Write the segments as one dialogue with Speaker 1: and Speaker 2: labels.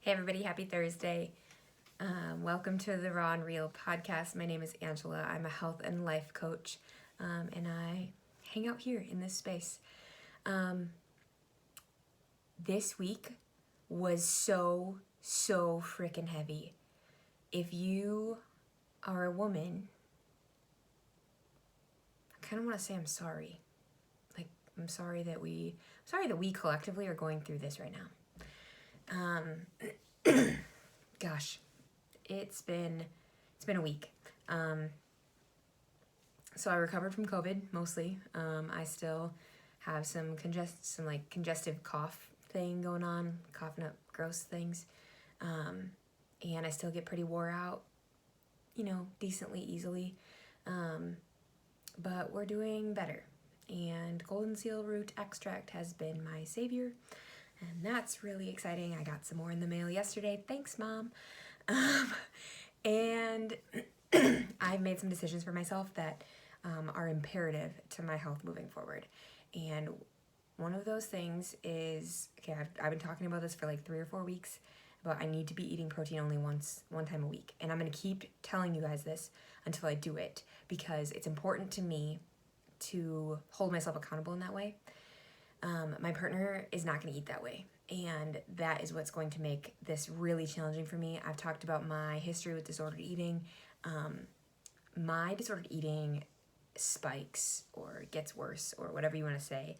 Speaker 1: Hey everybody, happy Thursday. Welcome to the Raw and Real podcast. My name is Angela. I'm a health and life coach, and I hang out here in this space. This week was so freaking heavy. If you are a woman, I kind of want to say I'm sorry. I'm sorry that we collectively are going through this right now. Gosh, it's been a week. So I recovered from COVID mostly. I still have some congestive cough thing going on, coughing up gross things. And I still get pretty wore out, decently easily. But we're doing better. And golden seal root extract has been my savior. And that's really exciting. I got some more in the mail yesterday. Thanks, Mom. And I've made some decisions for myself that are imperative to my health moving forward. And one of those things is, I've been talking about this for like 3 or 4 weeks, but I need to be eating protein only one time a week. And I'm going to keep telling you guys this until I do it, because it's important to me to hold myself accountable in that way. My partner is not going to eat that way, and that is what's going to make this really challenging for me. I've talked about my history with disordered eating. My disordered eating spikes or gets worse, or whatever you want to say,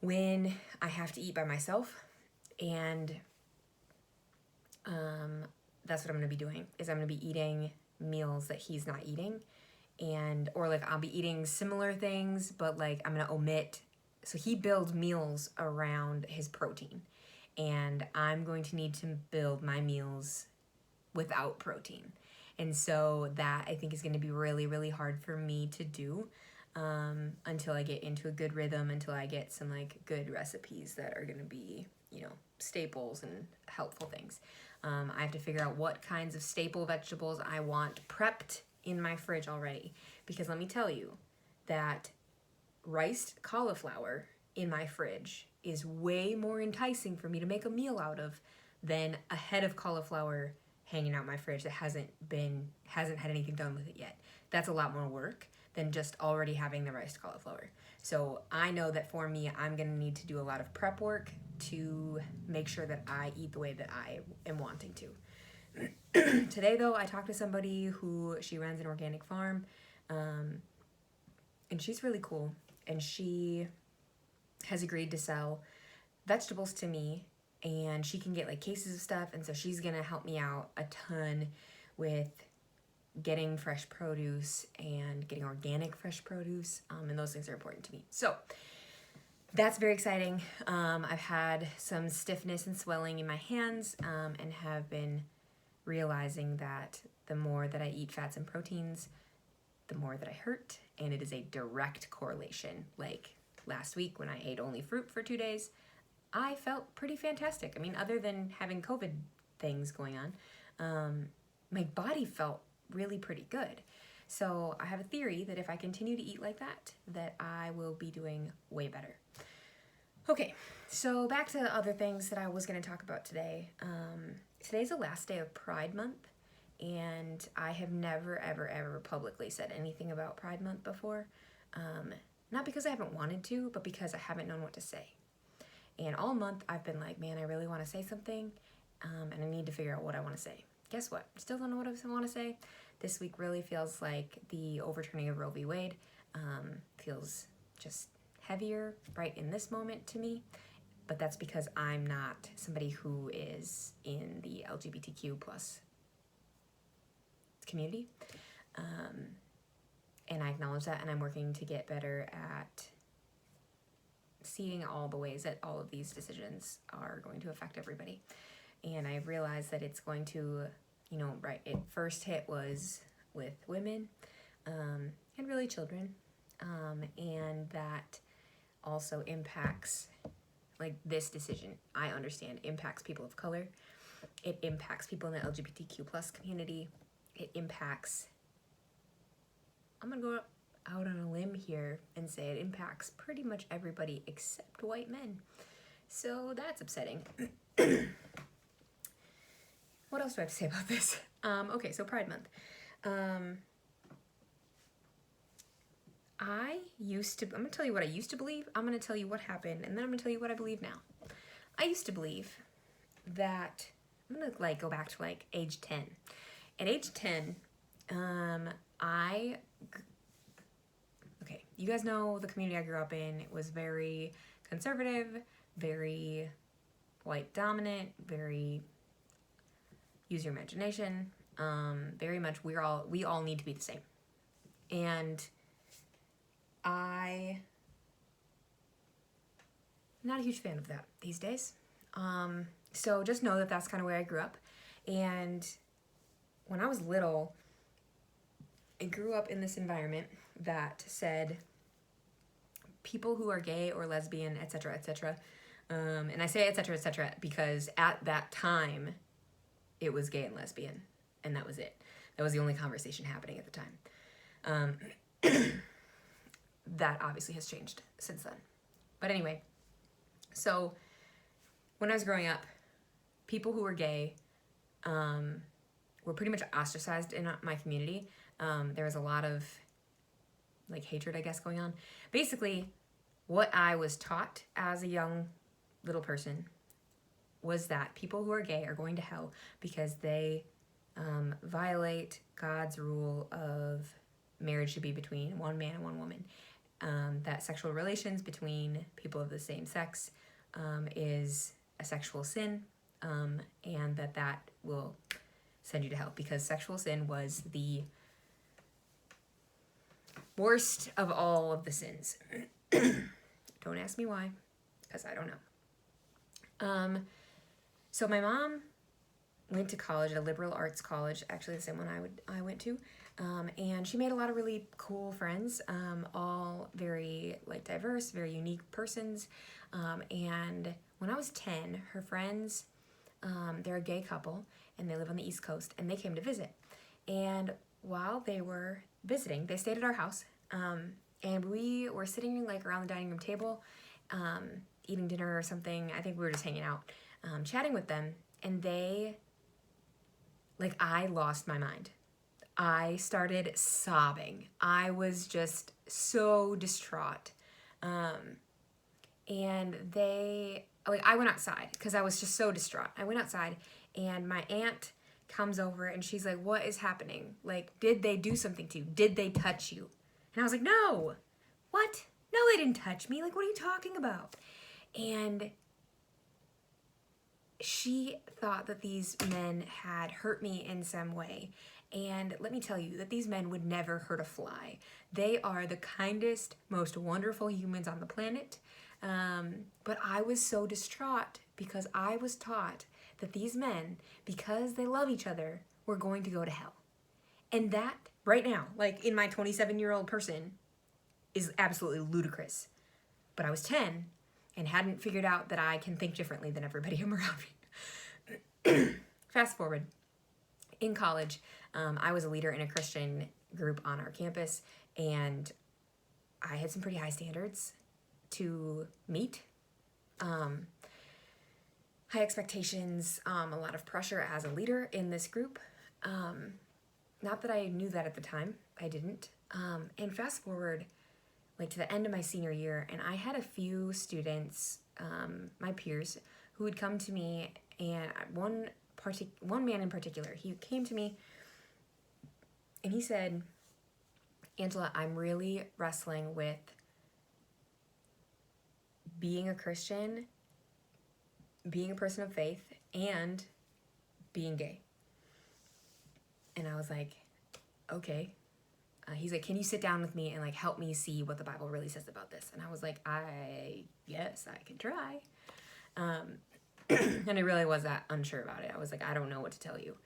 Speaker 1: when I have to eat by myself, and that's what I'm going to be doing, is I'm going to be eating meals that he's not eating, or like I'll be eating similar things, but like I'm going to omit. So he builds meals around his protein, and I'm going to need to build my meals without protein. And so that, I think, is going to be really, really hard for me to do until I get into a good rhythm, until I get some like good recipes that are going to be, staples and helpful things. I have to figure out what kinds of staple vegetables I want prepped in my fridge already, because let me tell you that riced cauliflower in my fridge is way more enticing for me to make a meal out of than a head of cauliflower hanging out my fridge that hasn't had anything done with it yet. That's a lot more work than just already having the riced cauliflower. So I know that for me, I'm going to need to do a lot of prep work to make sure that I eat the way that I am wanting to. Today, though, I talked to somebody who, she runs an organic farm, and she's really cool. And she has agreed to sell vegetables to me, and she can get like cases of stuff. And so she's going to help me out a ton with getting fresh produce and getting organic fresh produce. And those things are important to me. So that's very exciting. I've had some stiffness and swelling in my hands, and have been realizing that the more that I eat fats and proteins, the more that I hurt, and it is a direct correlation. Like last week when I ate only fruit for 2 days, I felt pretty fantastic. I mean, other than having COVID things going on, my body felt really pretty good. So I have a theory that if I continue to eat like that I will be doing way better. Okay, so back to other things that I was going to talk about today. Today's the last day of Pride Month. And I have never, ever publicly said anything about Pride Month before. Not because I haven't wanted to, but because I haven't known what to say. And all month I've been like, man, I really want to say something, and I need to figure out what I want to say. Guess what? Still don't know what I want to say. This week really feels like the overturning of Roe v. Wade. Feels just heavier right in this moment to me. But that's because I'm not somebody who is in the LGBTQ plus community, and I acknowledge that, and I'm working to get better at seeing all the ways that all of these decisions are going to affect everybody. And I realized that it's going to, it first hit was with women, and really children, and that also impacts, like this decision, I understand, impacts people of color. It impacts people in the LGBTQ plus community. It impacts, I'm going to go out on a limb here and say it impacts pretty much everybody except white men. So that's upsetting. what else do I have to say about this? Okay, so Pride Month. I'm going to tell you what I used to believe. I'm going to tell you what happened, and then I'm going to tell you what I believe now. I used to believe that, I'm going to go back to age 10. At age 10, okay, you guys know the community I grew up in. It was very conservative, very white dominant, very use your imagination, very much we all need to be the same. And I'm not a huge fan of that these days. So just know that that's kind of where I grew up. And when I was little, I grew up in this environment that said people who are gay or lesbian, etc., etc. And I say etc., because at that time, it was gay and lesbian, and that was it. That was the only conversation happening at the time. That obviously has changed since then. But anyway, so when I was growing up, people who were gay were pretty much ostracized in my community. There was a lot of hatred, I guess, going on. Basically, what I was taught as a young little person was that people who are gay are going to hell because they violate God's rule of marriage to be between one man and one woman. That sexual relations between people of the same sex is a sexual sin, and that will send you to hell because sexual sin was the worst of all of the sins. Don't ask me why, because I don't know. So my mom went to college at a liberal arts college, actually the same one I went to, and she made a lot of really cool friends, all very diverse, very unique persons. And when I was 10, her friends, they're a gay couple, and they live on the East Coast, and they came to visit. And while they were visiting, they stayed at our house, and we were sitting around the dining room table, eating dinner or something. I think we were just hanging out, chatting with them, and they, I lost my mind. I started sobbing. I was just so distraught. And they, I went outside because I was just so distraught. I went outside, and my aunt comes over, and she's like, what is happening? Did they do something to you? Did they touch you? And I was like, no. What? No, they didn't touch me. What are you talking about? And she thought that these men had hurt me in some way. And let me tell you that these men would never hurt a fly. They are the kindest, most wonderful humans on the planet. But I was so distraught because I was taught that these men, because they love each other, were going to go to hell. And that, right now, in my 27-year-old person, is absolutely ludicrous. But I was 10 and hadn't figured out that I can think differently than everybody around me. Fast forward. In college, I was a leader in a Christian group on our campus, and I had some pretty high standards to meet. High expectations, a lot of pressure as a leader in this group. Not that I knew that at the time. I didn't. And fast forward to the end of my senior year, and I had a few students, my peers, who would come to me, and one man in particular, he came to me and he said, Angela, I'm really wrestling with being a Christian, being a person of faith, and being gay. And I was like, okay. He's like, can you sit down with me and help me see what the Bible really says about this? And I was like, yes, I can try. And I really was that unsure about it. I was like, I don't know what to tell you.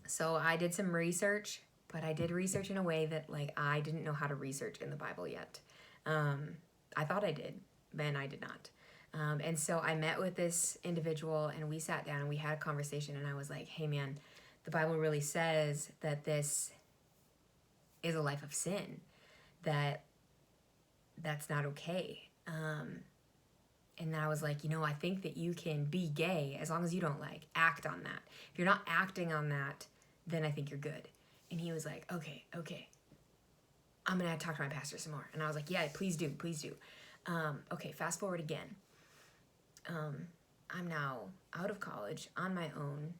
Speaker 1: So I did some research, but I did research in a way that I didn't know how to research in the Bible yet. I thought I did, then I did not. And so I met with this individual, and we sat down and we had a conversation, and I was like, hey man, the Bible really says that this is a life of sin, that's not okay. And then I was like, I think that you can be gay as long as you don't like act on that. If you're not acting on that, then I think you're good. And he was like, okay, I'm gonna talk to my pastor some more. And I was like, yeah, please do. Okay, fast forward again. I'm now out of college on my own,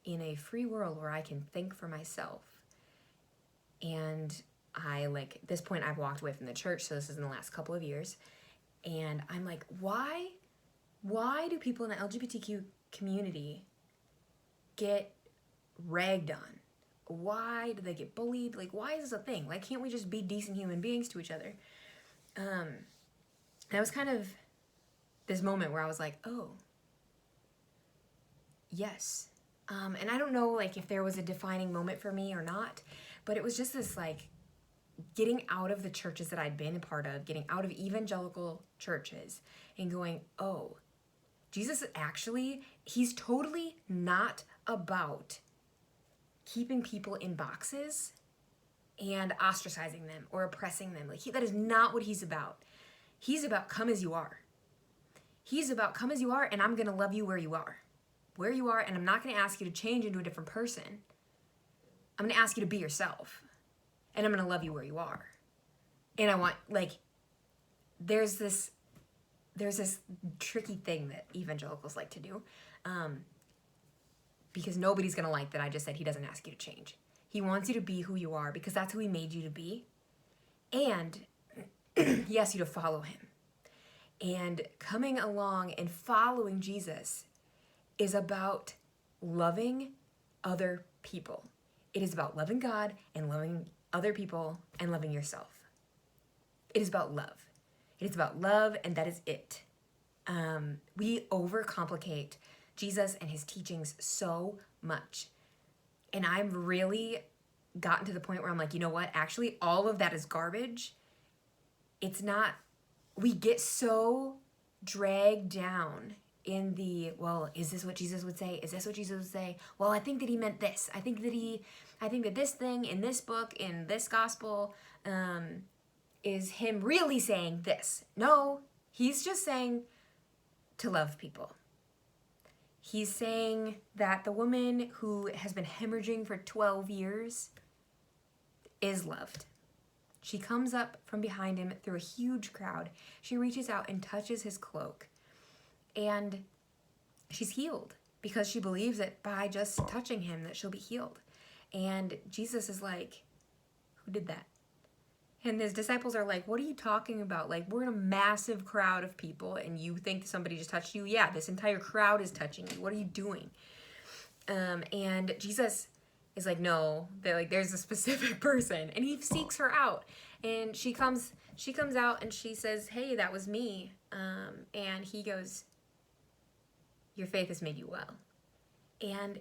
Speaker 1: in a free world where I can think for myself. And at this point I've walked away from the church, so this is in the last couple of years. And I'm like, why do people in the LGBTQ community get ragged on? Why do they get bullied? Like, why is this a thing? Like, can't we just be decent human beings to each other? That was kind of this moment where I was like, oh, yes. And I don't know, like, if there was a defining moment for me or not, but it was just this, like, getting out of the churches that I'd been a part of, getting out of evangelical churches and going, oh, Jesus actually, he's totally not about keeping people in boxes and ostracizing them or oppressing them. Like, that is not what he's about. He's about come as you are. He's about come as you are, and I'm going to love you where you are. Where you are, and I'm not going to ask you to change into a different person. I'm going to ask you to be yourself. And I'm going to love you where you are. And I want, like, there's this tricky thing that evangelicals like to do. Because nobody's going to like that I just said he doesn't ask you to change. He wants you to be who you are because that's who he made you to be. And he asks you to follow him. And coming along and following Jesus is about loving other people. It is about loving God and loving other people and loving yourself. It is about love. It is about love, and that is it. We overcomplicate Jesus and his teachings so much. And I've really gotten to the point where I'm like, you know what? Actually, all of that is garbage. It's not, we get so dragged down in the, well, is this what Jesus would say? Is this what Jesus would say? Well, I think that he meant this. I think that this thing in this book, in this gospel, is him really saying this. No, he's just saying to love people. He's saying that the woman who has been hemorrhaging for 12 years is loved. She comes up from behind him through a huge crowd. She reaches out and touches his cloak. And she's healed because she believes that by just touching him that she'll be healed. And Jesus is like, who did that? And his disciples are like, what are you talking about? Like, we're in a massive crowd of people and you think somebody just touched you? Yeah, this entire crowd is touching you. What are you doing? And Jesus is like, no, there's a specific person. And he seeks her out. And she comes out and she says, hey, that was me. And he goes, your faith has made you well. And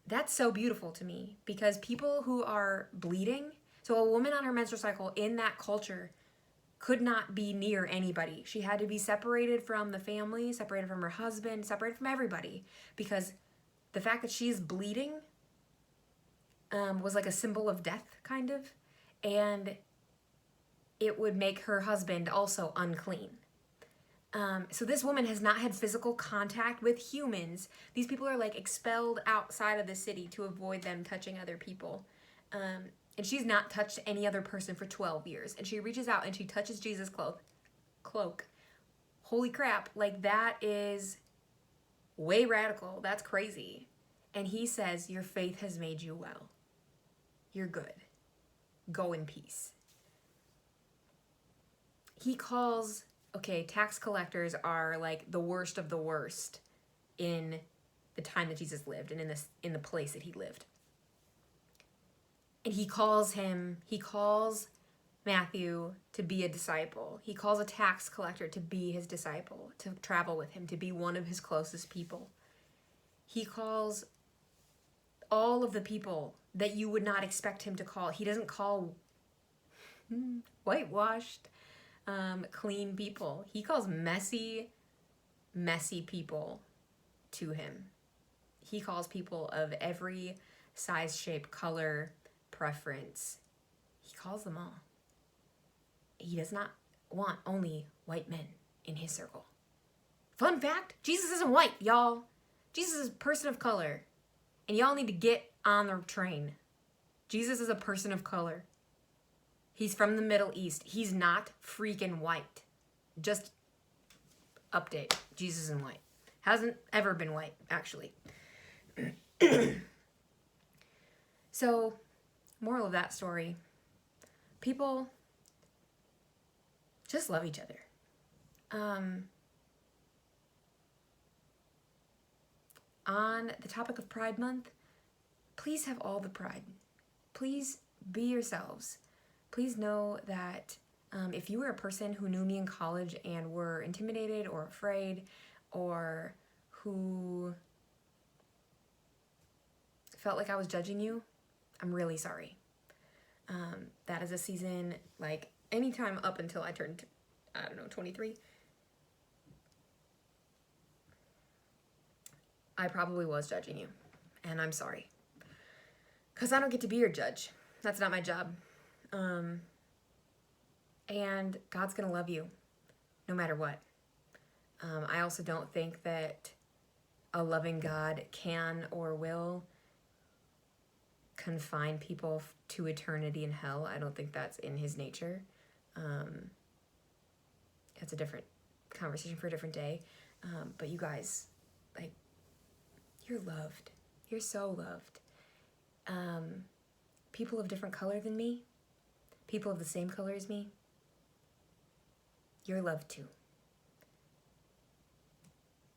Speaker 1: that's so beautiful to me because people who are bleeding, so a woman on her menstrual cycle in that culture could not be near anybody. She had to be separated from the family, separated from her husband, separated from everybody because the fact that she's bleeding was like a symbol of death, kind of. And it would make her husband also unclean. So this woman has not had physical contact with humans. These people are like expelled outside of the city to avoid them touching other people. And she's not touched any other person for 12 years. And she reaches out and she touches Jesus' cloak. Holy crap, like that is way radical. That's crazy. And he says, your faith has made you well. You're good. Go in peace. He calls, tax collectors are like the worst of the worst in the time that Jesus lived and in the place that he lived. And he calls Matthew to be a disciple. He calls a tax collector to be his disciple, to travel with him, to be one of his closest people. He calls all of the people that you would not expect him to call. He doesn't call whitewashed, clean people. He calls messy people to him. He calls people of every size, shape, color, preference. He calls them all. He does not want only white men in his circle. Fun fact, Jesus isn't white, y'all. Jesus is a person of color. And y'all need to get on the train. Jesus is a person of color. He's from the Middle East. He's not freaking white. Just update. Jesus isn't white. Hasn't ever been white, actually. So, moral of that story, people just love each other. On the topic of Pride Month, please have all the pride. Please be yourselves. Please know that if you were a person who knew me in college and were intimidated or afraid, or who felt like I was judging you, I'm really sorry. That is a season, like, anytime up until I turned, 23, I probably was judging you, and I'm sorry. Because I don't get to be your judge. That's not my job. And God's going to love you no matter what. I also don't think that a loving God can or will confine people to eternity in hell. I don't think that's in his nature. It's a different conversation for a different day. But you guys, like, you're loved. You're so loved. People of different color than me, people of the same color as me, you're loved too.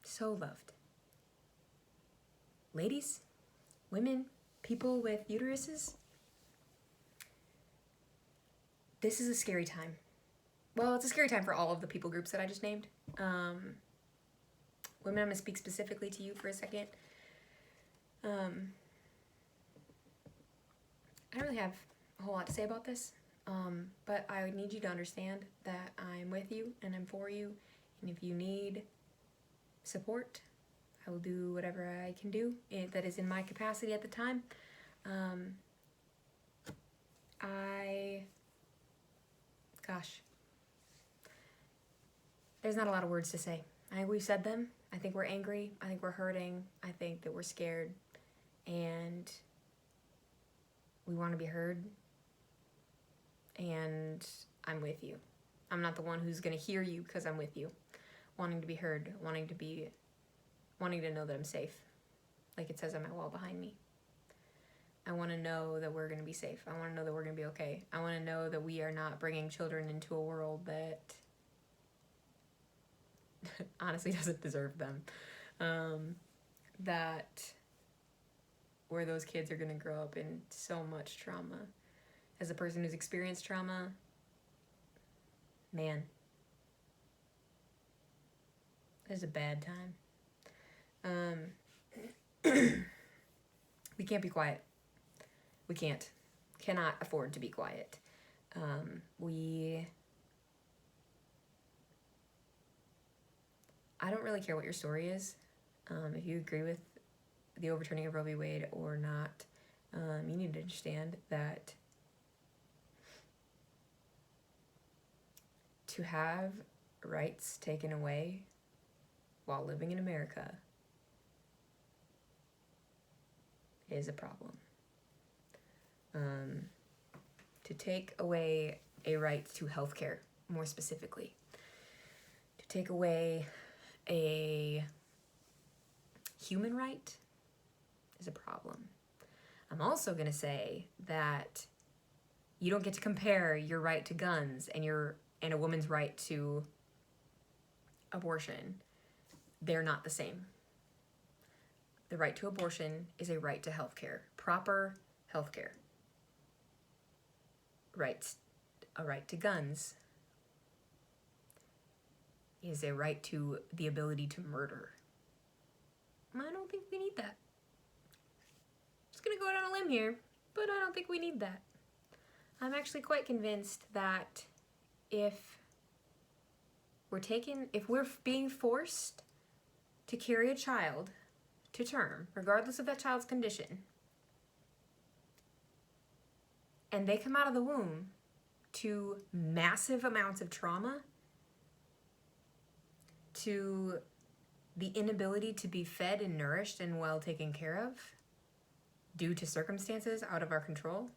Speaker 1: So loved. Ladies, women, people with uteruses, this is a scary time. Well, it's a scary time for all of the people groups that I just named. Women, I'm going to speak specifically to you for a second. I don't really have a whole lot to say about this, but I would need you to understand that I'm with you and I'm for you, and if you need support, I will do whatever I can do that is in my capacity at the time. There's not a lot of words to say. I think we've said them. I think we're angry. I think we're hurting. I think that we're scared. And we want to be heard. And I'm with you. I'm not the one who's going to hear you because I'm with you. Wanting to be heard. Wanting to know that I'm safe. Like it says on my wall behind me. I want to know that we're going to be safe. I want to know that we're going to be okay. I want to know that we are not bringing children into a world that honestly doesn't deserve them. That where those kids are going to grow up in so much trauma. As a person who's experienced trauma, man, it's a bad time. We can't be quiet. We cannot afford to be quiet. I don't really care what your story is. If you agree with the overturning of Roe v. Wade or not, you need to understand that to have rights taken away while living in America is a problem. To take away a right to health care, more specifically. To take away a human right is a problem. I'm also going to say that you don't get to compare your right to guns and a woman's right to abortion. They're not the same. The right to abortion is a right to health care, proper health care. A right to guns is a right to the ability to murder. I don't think we need that. Just gonna go out on a limb here, but I don't think we need that. I'm actually quite convinced that if we're being forced to carry a child to term, regardless of that child's condition, and they come out of the womb to massive amounts of trauma, to the inability to be fed and nourished and well taken care of due to circumstances out of our control.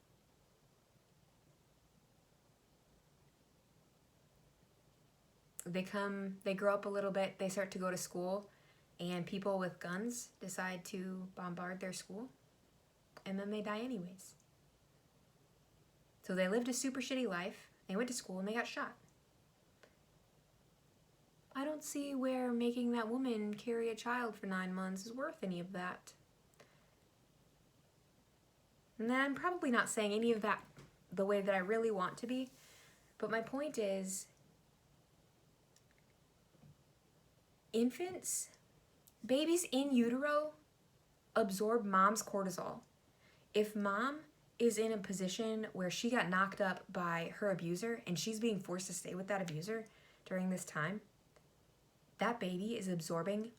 Speaker 1: They grow up a little bit, they start to go to school, and people with guns decide to bombard their school, and then they die anyways. So they lived a super shitty life, they went to school, and they got shot. I don't see where making that woman carry a child for 9 months is worth any of that. And then I'm probably not saying any of that the way that I really want to be, but my point is, infants, babies in utero, absorb mom's cortisol. If mom is in a position where she got knocked up by her abuser and she's being forced to stay with that abuser during this time, that baby is absorbing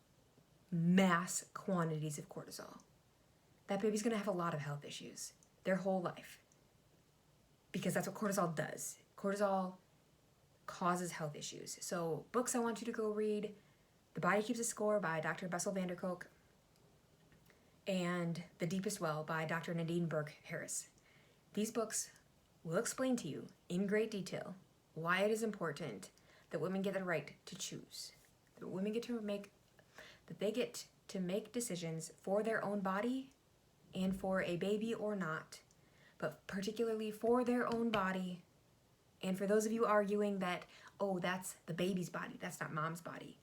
Speaker 1: mass quantities of cortisol. That baby's gonna have a lot of health issues their whole life, because that's what cortisol does. Cortisol causes health issues. So books I want you to go read: The Body Keeps a Score by Dr. Bessel van der Kolk, and The Deepest Well by Dr. Nadine Burke Harris. These books will explain to you in great detail why it is important that women get the right to choose. That women get to make decisions for their own body and for a baby or not, but particularly for their own body. And for those of you arguing that, oh, that's the baby's body, that's not mom's body,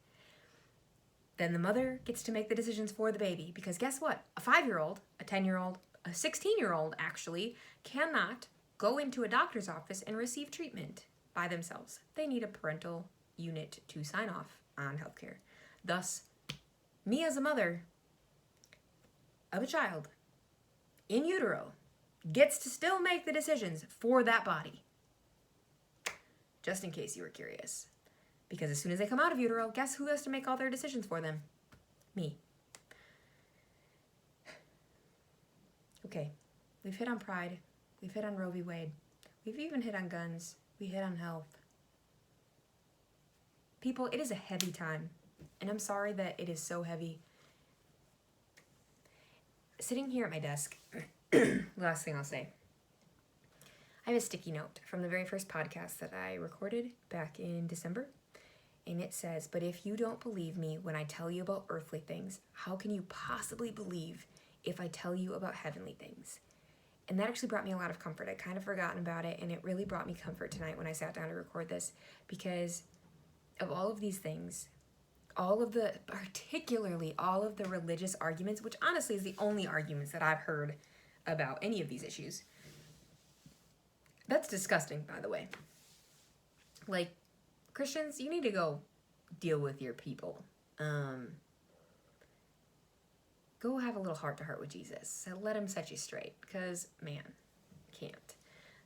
Speaker 1: then the mother gets to make the decisions for the baby, because guess what? A 5-year-old, a 10-year-old, a 16-year-old actually cannot go into a doctor's office and receive treatment by themselves. They need a parental unit to sign off on healthcare. Thus, me as a mother of a child in utero gets to still make the decisions for that body. Just in case you were curious. Because as soon as they come out of utero, guess who has to make all their decisions for them? Me. Okay, we've hit on pride. We've hit on Roe v. Wade. We've even hit on guns. We hit on health. People, it is a heavy time, and I'm sorry that it is so heavy. Sitting here at my desk, last thing I'll say, I have a sticky note from the very first podcast that I recorded back in December, and it says, "But if you don't believe me when I tell you about earthly things, how can you possibly believe if I tell you about heavenly things?" And that actually brought me a lot of comfort. I'd kind of forgotten about it, and it really brought me comfort tonight when I sat down to record this, because of all of these things, particularly all of the religious arguments, which honestly is the only arguments that I've heard about any of these issues. That's disgusting, by the way. Like, Christians, you need to go deal with your people. Go have a little heart-to-heart with Jesus. And let him set you straight, because, man, can't.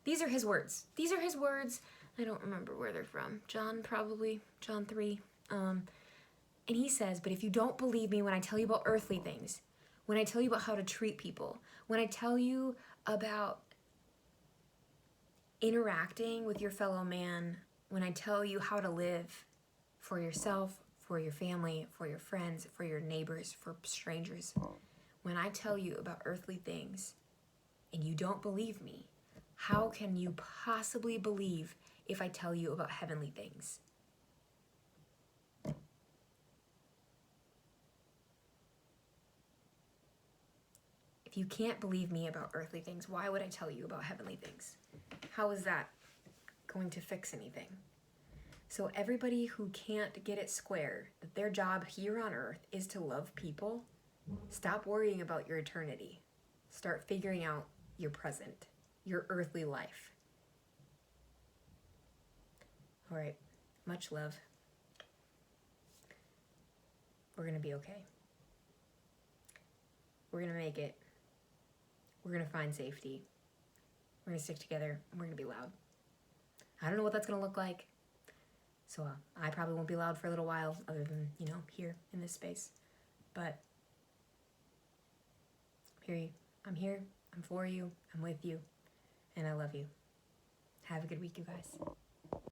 Speaker 1: These are his words. These are his words. I don't remember where they're from. John 3. And he says, "But if you don't believe me when I tell you about earthly things, when I tell you about how to treat people, when I tell you about interacting with your fellow man, when I tell you how to live for yourself, for your family, for your friends, for your neighbors, for strangers, when I tell you about earthly things and you don't believe me, how can you possibly believe if I tell you about heavenly things?" If you can't believe me about earthly things, why would I tell you about heavenly things? How is that going to fix anything? So everybody who can't get it square, that their job here on earth is to love people, stop worrying about your eternity. Start figuring out your present, your earthly life. All right, much love. We're going to be okay. We're going to make it. We're going to find safety. We're going to stick together, and we're going to be loud. I don't know what that's going to look like. So I probably won't be loud for a little while, other than, here in this space. But I'm here, I'm for you, I'm with you, and I love you. Have a good week, you guys.